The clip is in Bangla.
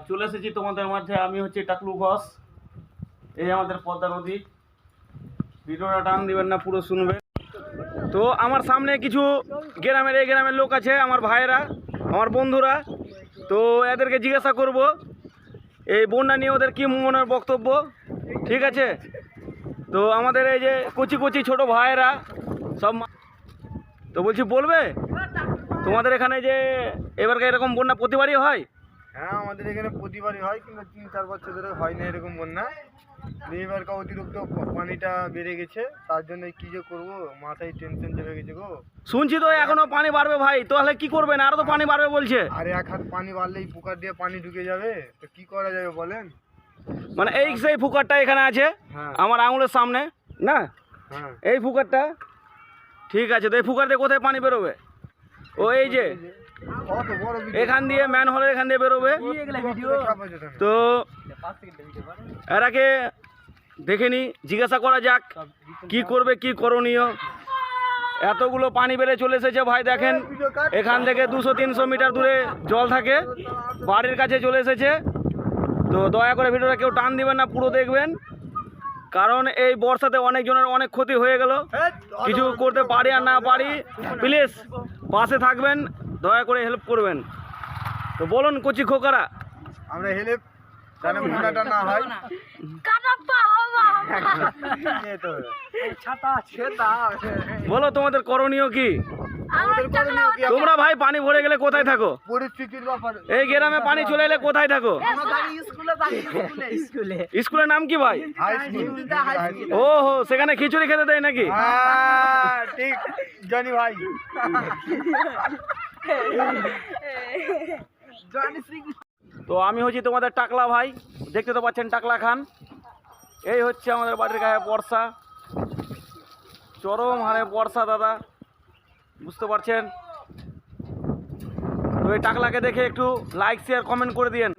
চলে এসেছি তোমাদের মাঝে। আমি হচ্ছে টাকলু ঘোষ। এই আমাদের পদ্মা নদী। ভিডিওটা টান দিবেন না, পুরো শুনবেন। তো আমার সামনে কিছু গ্রামের এই গ্রামের লোক আছে, আমার ভাইয়েরা, আমার বন্ধুরা। তো এদেরকে জিজ্ঞাসা করব এই বন্যা নিয়ে ওদের কী মনের বক্তব্য। ঠিক আছে, তো আমাদের এই যে কচি কচি ছোট ভাইয়েরা সব, তো বলছি বলবে তোমাদের এখানে যে এবারকার এরকম বন্যা প্রতিবারই হয়? হ্যাঁ, আমাদের এখানে প্রতিবারই হয়, কিন্তু 3-4 বছর ধরে হয় না এরকম বন্যা। এবারকার অতিরিক্ত পানিটা বেড়ে গেছে, তার জন্য কি যে করবো, মাথায় টেনশন চেপে গেছে গো। শুনছি তো এখনো পানি বাড়বে ভাই, তাহলে কি করবেন? আরো তো পানি বাড়বে বলছে। আর 1 হাত পানি বাড়লেই পুকুর দিয়ে পানি ঢুকে যাবে, তো কি করা যাবে বলেন? মানে এই সেই পুকুরটা এখানে আছে হ্যাঁ আমার আঙুলের সামনে না, হ্যাঁ, এই পুকুরটা। ঠিক আছে, তো এই পুকুর দিয়ে কোথায় পানি বেরোবে? ও এই যে কত বড় এখান দিয়ে ম্যান হলের এখান দিয়ে বেরোবে। তো এরাকে দেখে নি, জিজ্ঞাসা করা যাক কি করবে, কি করণীয়। এতগুলো পানি বেড়ে চলে এসেছে ভাই, দেখেন এখান থেকে 200-300 মিটার দূরে জল থাকে, বাড়ির কাছে চলে এসেছে। তো দয়া করে ভিডিওটা কেউ টান দিবেন না, পুরো দেখবেন, কারণ এই বর্ষাতে অনেকজনের অনেক ক্ষতি হয়ে গেল। কিছু করতে পারি আর না পারি, প্লিজ পাশে থাকবেন, দয়া করে হেল্প করবেন। তো বলুন কচি খোকারা, আমরা হেলে জানে বন্যাটা না হয়। বলো তোমাদের করণীয় কি? আমাদের করণীয় কি? তোমরা ভাই পানি ভরে গেলে কোথায় থাকো? পরিস্থিতির ব্যাপার। এই গ্রামে পানি চলে এলে কোথায় থাকো? স্কুলের নাম কি ভাই? High school. ও হো, সেখানে খিচুড়ি খেতে দেয় নাকি? হ্যাঁ, ঠিক জানি ভাই। তো আমি হচ্ছি তোমাদের টাকলা ভাই, দেখতে তো পাচ্ছেন টাকলা খান। এই হচ্ছে আমাদের বাড়ির গায়ে বর্ষা, চরম হারে বর্ষা দাদা, বুঝতে পারছেন। তো এই টাকলাকে দেখে একটু লাইক শেয়ার কমেন্ট করে দিয়েন।